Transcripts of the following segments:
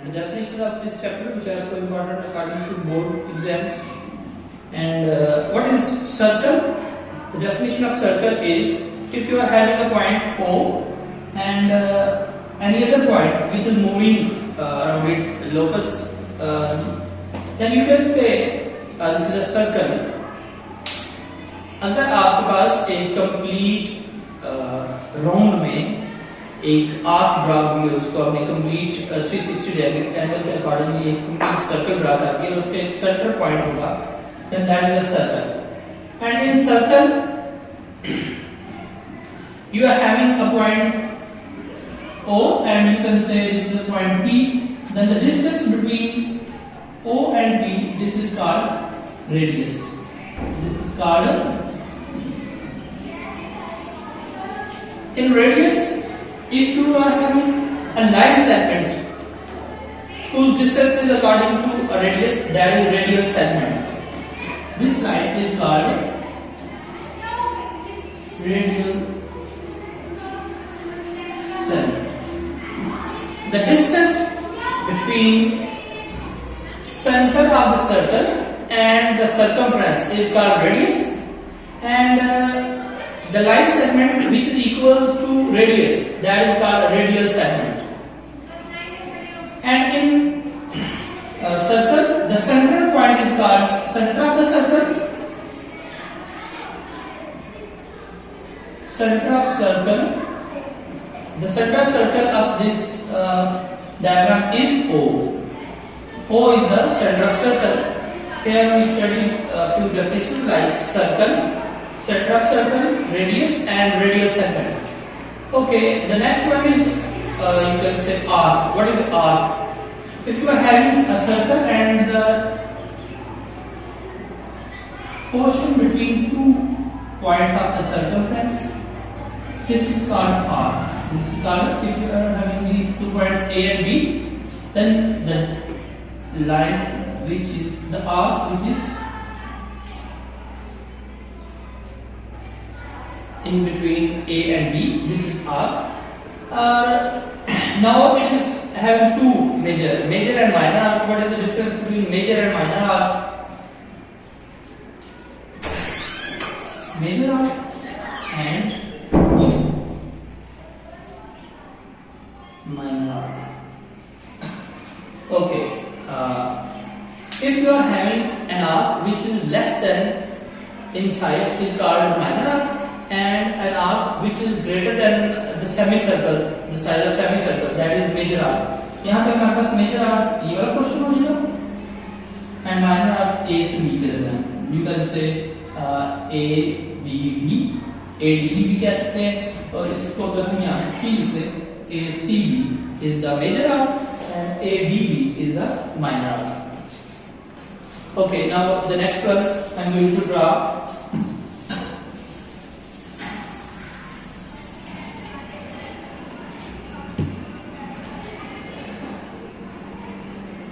the definitions of this chapter, which are so important according to board exams. And what is circle? The definition of circle is if you are having a point O and any other point which is moving around it, locus, then you can say this is a circle. अगर आपके पास एक complete round में एक arc draw हुई है, उसको आपने complete 360 angle के अकॉर्डिंगली एक कंप्लीट सर्कल ड्रा कर दिया और उसके एक सेंटर पॉइंट होगा, then that is a circle. And in circle you are having a point O and you can say this is a point P. Then the distance between O and P, this is called radius. This is called in radius. If you are having a line segment whose distance is according to a radius, that is radial segment. This line is called radial segment. The distance between center of the circle and the circumference is called radius, and the line segment which is equals to radius, that is called a radial segment. And in circle, the center point is called center of the circle. Center of circle. The center of circle of this diagram is O. O is the center of circle. Here we studied a few definitions like circle, center of circle, radius, and radial segment. Okay, the next one is you can say arc. What is arc? If you are having a circle and the portion between two points of the circumference, this is called arc. This is called, if you are having these 2 points A and B, then the line which is the arc which is in between A and B, this is arc. Now it is having two major and minor arc. What is the difference between major and minor arc? Major arc and minor arc. Okay. If you are having an arc which is less than in size is called minor arc, and an arc which is greater than the semicircle, the size of semicircle, that is major arc. यहाँ पे हमारे पास major arc ये वाला portion हो जाएगा, and minor arc A से B के दरमियान. You can say ABB, ADB भी कह सकते हैं, और इसको अगर हम यहाँ C लिखते हैं, ACB is the major arc and ABB is the minor arc. Okay, now the next one I am going to draw.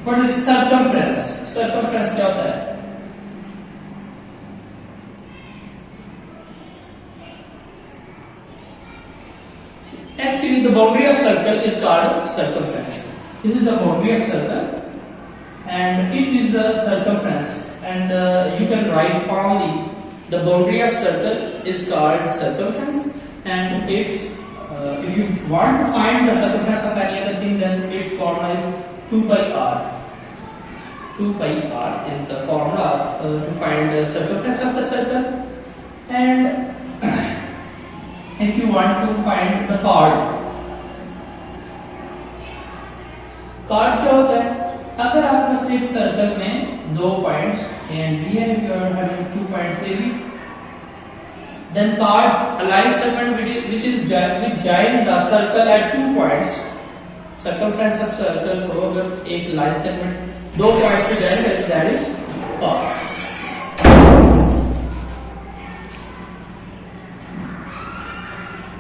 What is circumference? Circumference क्या होता है? Actually, the boundary of circle is called circumference. This is the boundary of circle, and it is the circumference. And you can write only the boundary of circle is called circumference, and its if you want to find the circumference of any other thing, then its formula is 2 pi r. 2 pi r is the formula to find the circumference of the circle. And if you want to find the chord क्या होता है? अगर आपके पास एक circle में दो points A and B है, if you are having 2 points A, B, then chord a line segment which join the circle at 2 points. Circumference of circle को अगर एक लाइन सेगमेंट 2 पॉइंट्स पे join करे, that is chord.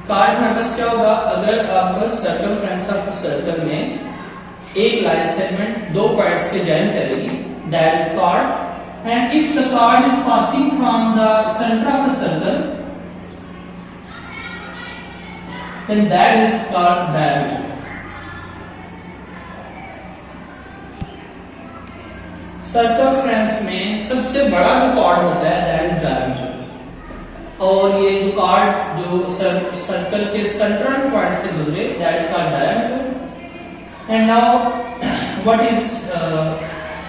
chord में बस क्या होगा? अगर आप circumference of circle में एक लाइन सेगमेंट 2 पॉइंट्स पे join करेगी, that is chord. And if the chord is passing from the center of the circle, then that is called diameter. Circumference में सबसे बड़ा जो कॉर्ड होता है दैट इज डायमीटर, और ये जो कॉर्ड जो सर्कल के सेंट्रल पॉइंट से गुजरे that is called diameter. And now what is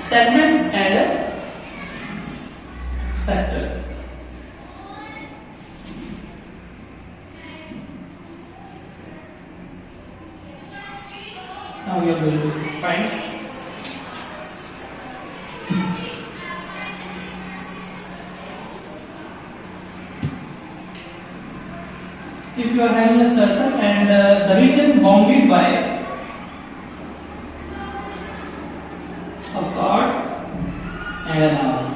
segment and sector? Now we are going to find. If you are having a circle and the region bounded by a chord and an arc.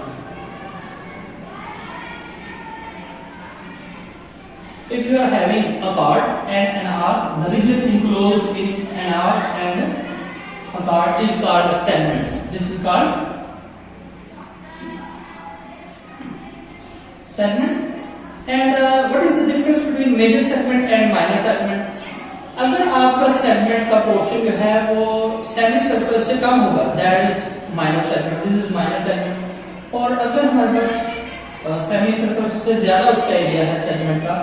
If you are having a chord and an arc, the region enclosed in an arc and a chord is called a segment. This is called segment. And what is the difference between major segment and minor segment? अगर आपका segment का portion जो है वो semi circle से कम होगा that is minor segment, this is minor segment. और अगर हमारे पास सेमी सर्कल से ज्यादा उसका एरिया है सेगमेंट का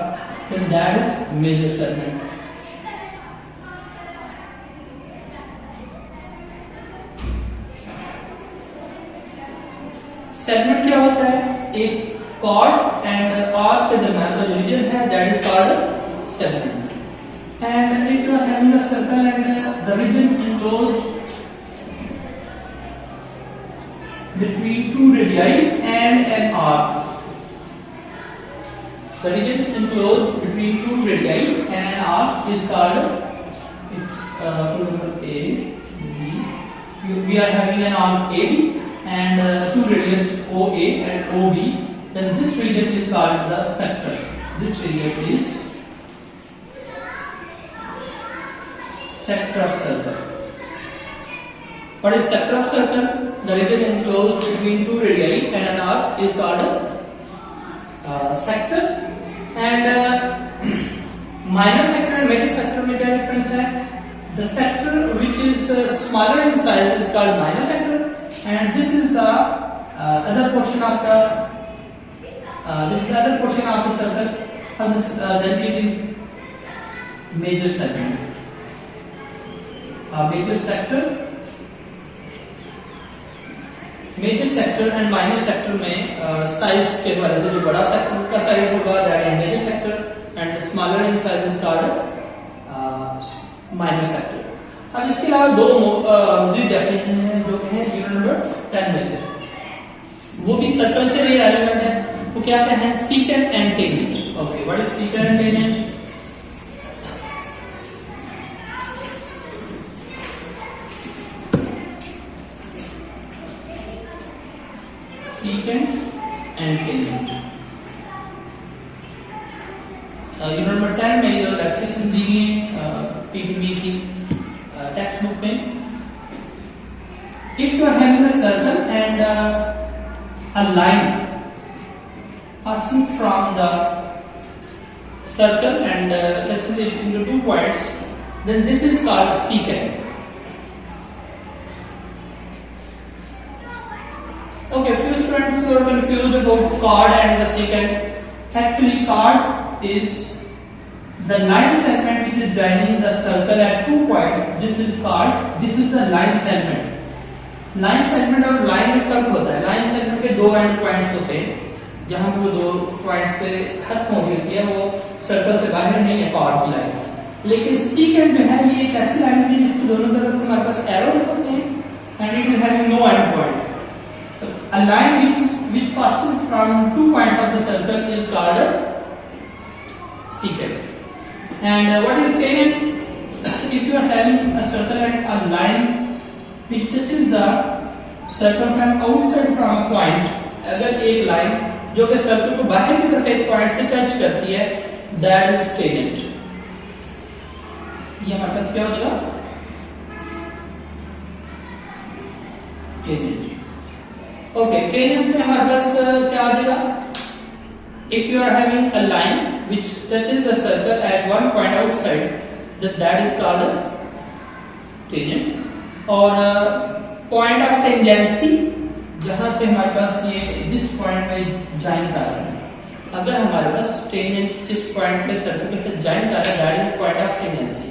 then that is major segment. Segment क्या होता है? एक कॉर्ड एंड आर्क के दरमियान का जो रीजन है that is called segment. And if you are having a circle and the region enclosed between two radii and an arc. The region enclosed between two radii and an arc is called A, B. We are having an arc AB and two radius OA and OB. Then this region is called the sector. This region is sector of circle. What is sector of circle? The region enclosed between two radii and an arc is called sector. And minor sector and major sector में क्या difference है? The sector which is smaller in size is called minor sector, and this is the other portion of the circle. Then it is major segment. Major sector, major sector and minor sector में size के हवाले से जो बड़ा sector का size होगा that is major sector and smaller in size is called minor sector. अब इसके अलावा दो मजीद डेफिनेशन है जो है यूनिट नंबर 10 में से, वो भी सर्कल से रिलेवेंट है। वो क्या कहते हैं? Secant and tangent. Okay, what is secant and tangent? Secant and tangent. Unit number 10 में जो डेफिनेशन दी गई है पीटीबी की टेक्स्ट बुक में, if you are having a circle and a line passing from the circle and touching it into 2 points, then this is called secant. Okay, few students who are confused about chord and the secant. Actually, chord is the line segment which is joining the circle at 2 points. This is chord. This is the line segment. Line segment और line में फर्क होता है। line segment के 2 end points होते हैं, जहाँ वो 2 points पे खत्म हो गई है, वो सर्कल से बाहर नहीं है chord की लाइन। लेकिन secant जो है ये एक ऐसी लाइन है जिसके दोनों तरफ हमारे पास arrows होते हैं and it is having no end point. A line which passes from 2 points of the circle is called a secant. And what is tangent? If you are having a circle and a line which touches the circle from outside from a point, अगर एक line जो कि circle को बाहर की तरफ एक point से टच करती है, that is tangent. ये हमारे पास क्या हो जाएगा? tangent. Okay, tangent में हमारे पास क्या आ जाएगा? If you are having a line which touches the circle at one point outside, then that is called a tangent. और point of tangency जहां से हमारे पास ये जिस पॉइंट में ज्वाइन कर रहा है, अगर हमारे पास टेंजेंट जिस पॉइंट पे सर्कल के साथ ज्वाइन कर रहा है, that is point of tangency.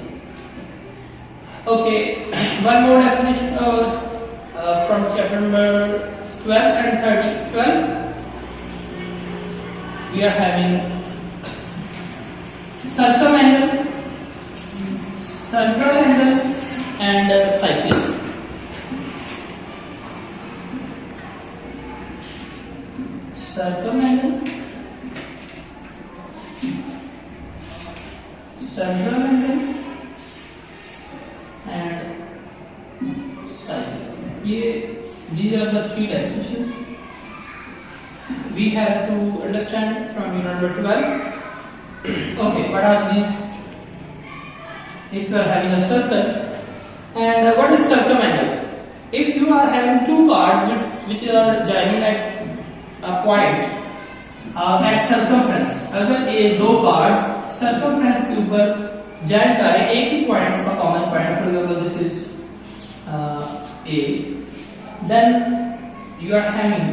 Okay, one more definition from chapter number 12 and 30. 12, we are having circumangle and cyclic. Circumangle and cyclic. These are the three definitions we have to understand from unit number 12. Okay, what are these? If you are having a circle, and what is circumangle? If you are having two cards which are joining at a point at circumference, अगर ये दो card circumference के ऊपर join करें एक ही point का common point, for example this is A, then you are having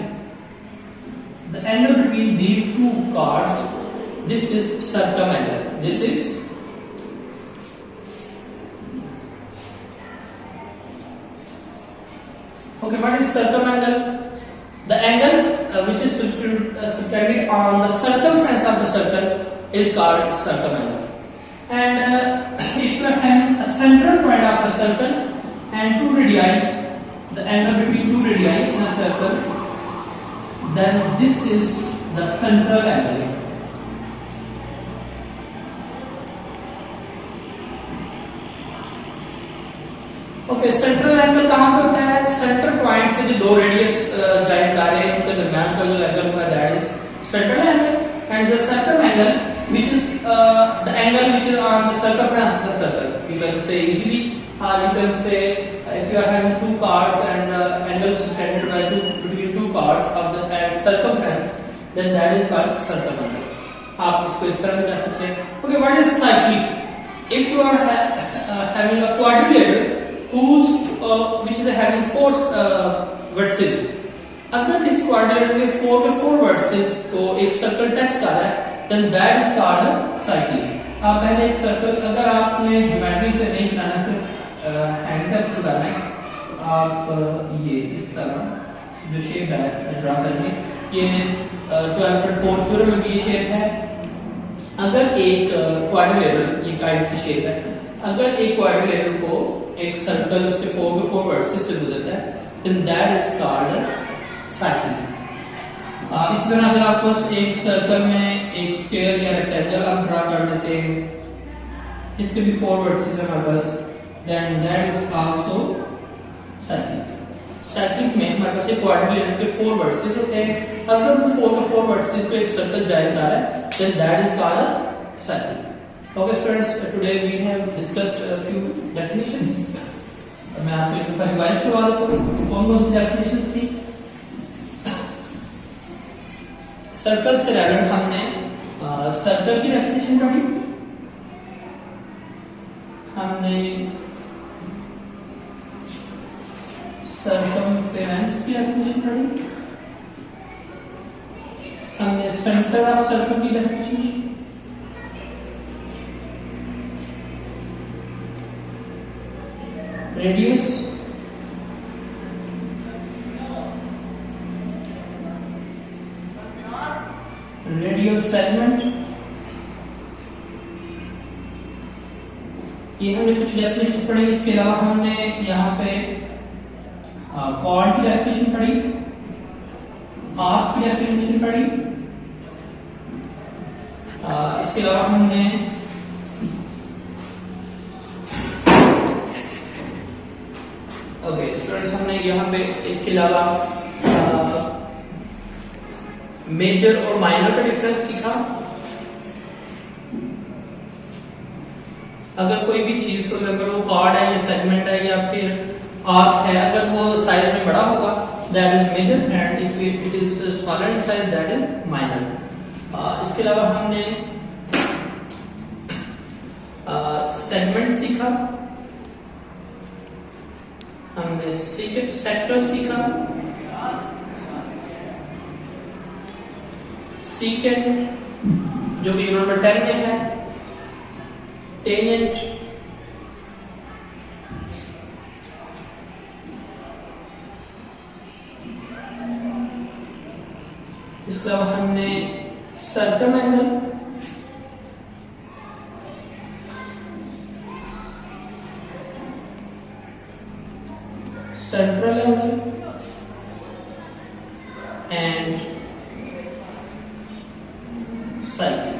the angle between these two cards. This is circumangle. This is okay. What is circumangle? The angle which is subtended on the circumference of the circle is called circumangle. And if you are having a central point of a circle and two radii, the angle between two radii in a circle, then this is the central angle. Okay, central angle कहाँ पे होता है? Centre point से जो दो radius join कर रहे हैं उनके दरमियान का जो एंगल होगा that is central angle. And the circum angle which is the angle which is on the circumference of the circle. You can say easily, you can say if you are having two cards and angle subtended by between two cards of the circumference, then that is called circumangle. आप इसको इस तरह भी कर सकते हैं. Okay, what is cyclic? If you are having a quadrilateral which is having four vertices, अगर इस quadrilateral में four vertices को एक circle touch कर रहा है, then that is called cyclic. आप पहले एक सर्कल, अगर आपने ज्योमेट्री से नहीं बनाना, सिर्फ हैंडल से बनाना है, आप ये इस तरह जो शेप है ड्रा करेंगे. ये 12.4 थ्योरम में भी ये शेप है. अगर एक क्वाड्रिलेटरल, ये काइट की शेप है, अगर एक क्वाड्रिलेटरल को एक सर्कल उसके फोर वर्टिसेस से गुजरता है, then that is called cyclic. इसी तरह अगर आप बस एक सर्कल में एक स्क्वायर या रेक्टेंगल आप ड्रा कर देते हैं, इसके भी फोर वर्टिसेस हमारे पास, then that is also cyclic. Cyclic में हमारे पास एक क्वाड्रिलेटरल के फोर वर्टिसेस होते हैं. अगर वो फोर वर्टिसेस को एक सर्कल ज्वाइन कर रहा है, then that is called cyclic. Okay students, today we have discussed a few definitions. मैं आपको एक बार रिवाइज करवा देता हूँ कौन-कौन सी डेफिनेशंस थी. सर्कल से रिलेटेड हमने सर्कल की डेफिनेशन पढ़ी, हमने सर्कमफेरेंस की डेफिनेशन पढ़ी, हमने सेंटर ऑफ सर्कल की डेफिनेशन, रेडियस, रेडियल सेगमेंट, ये हमने कुछ डेफिनेशन पढ़ी. इसके अलावा हमने यहाँ पे कॉर्ड की डेफिनेशन पढ़ी, आर्क की डेफिनेशन पढ़ी. इसके अलावा हमने ओके स्टूडेंट्स, हमने यहाँ पे इसके अलावा मेजर और माइनर का डिफरेंस सीखा. अगर कोई भी चीज, अगर वो कार्ड है या सेगमेंट है या फिर आर्क है, अगर वो साइज में बड़ा होगा that is major, and if it is smaller in size that is minor. इसके अलावा हमने सेगमेंट सीखा, हमने सेक्टर सीखा, secant जो कि यूनिट नंबर 10 में है, tangent, इसके अलावा हमने circum angle, central angle and cycle.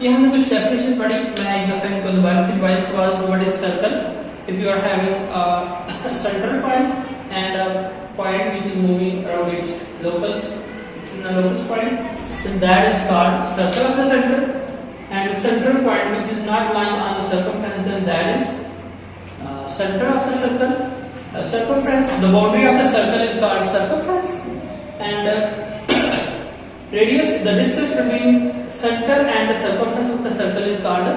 ये हमने कुछ डेफिनेशन पढ़ी। मैं एक दफा इनको दोबारा फिर रिवाइज करवा दूं। What is circle? If you are having a central point and a point which is moving around its locus point, then that is called circle of the center, and the central point which is not lying on the circumference, then that is center of the circle. Circumference, the boundary of the circle is called circumference, and radius, the distance between center and the circumference of the circle is called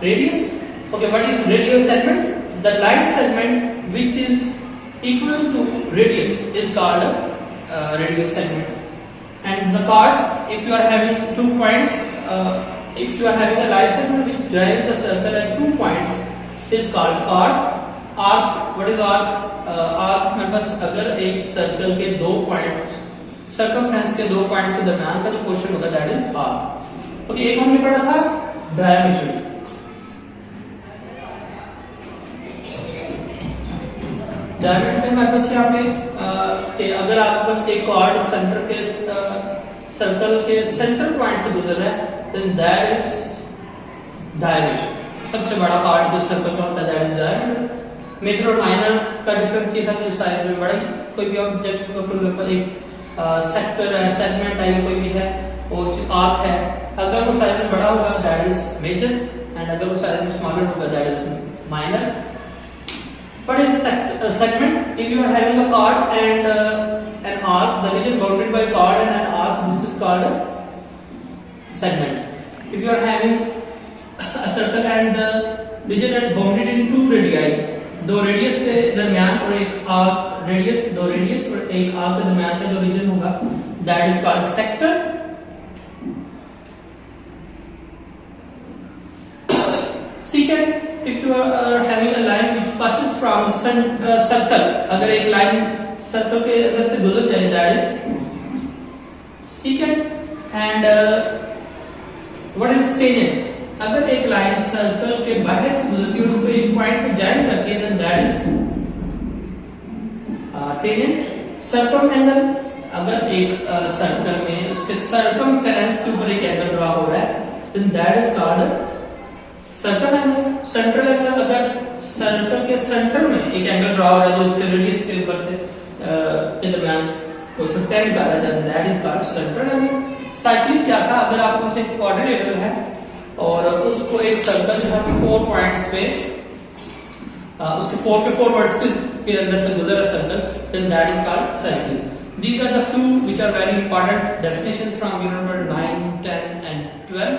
radius. Okay, what is radial segment? The line segment which is equal to radius is called radial segment. And the chord, if you are having 2 points, if you are having a line segment which drives the circle at 2 points, is called chord. Arc, what is arc? Arc हमारे पास अगर एक circle के 2 points, circumference के 2 points के दरमियान का जो portion होगा दैट इज आर्क। ओके, एक हमने पढ़ा था डायमीटर। डायमीटर में हमारे पास यहाँ पे अगर आपके पास एक कॉर्ड सेंटर के सर्कल के सेंटर पॉइंट से गुजर रहा है, देन दैट इज डायमीटर। सबसे बड़ा कॉर्ड जो सर्कल का होता है दैट इज डायमीटर। मेजर और माइनर का डिफरेंस ये था कि साइज में बड़ा, कोई भी ऑब्जेक्ट का फॉर एग्जांपल एक सेक्टर है, सेगमेंट है, कोई भी है और आर्क है, अगर वो साइज में बड़ा होगा दैट इज मेजर, एंड अगर वो साइज में स्मॉलर होगा that is minor. What is segment? If you are having a chord and an arc, the region bounded by chord and an arc, this is called a segment. If you are having a circle and the region is bounded in 2 radii, 2 radius के दरमियान और एक arc, radius 2 radius और एक arc के दरमियान का जो रीजन होगा that is called sector. Secant, if you are having a line which passes from circle, अगर एक लाइन सर्कल के अंदर से गुजर जाए that is secant. And what is tangent? अगर एक लाइन सर्कल के बाहर से गुजरती है और उसको एक पॉइंट पे ज्वाइन करती है then that is tangent. circumangle, अगर एक सर्कल में उसके सर्कमफेरेंस के ऊपर एक एंगल ड्रा हो रहा है then that is called circumangle. Central angle, अगर सर्कल के सेंटर में एक एंगल ड्रा हो रहा है जो उसके रेडियस के ऊपर से के दरमियान को टेंड कर रहा है that is called central angle. Cyclic क्या था? अगर आपके पास एक क्वाड्रिलेटरल है और उसको एक सर्कल जो है 4 पॉइंट्स पे उसके 4 के 4 वर्टिसेस के अंदर से गुजर रहा circle then that is called cyclic. These are the few which are very important definitions from unit number 9, 10 and 12.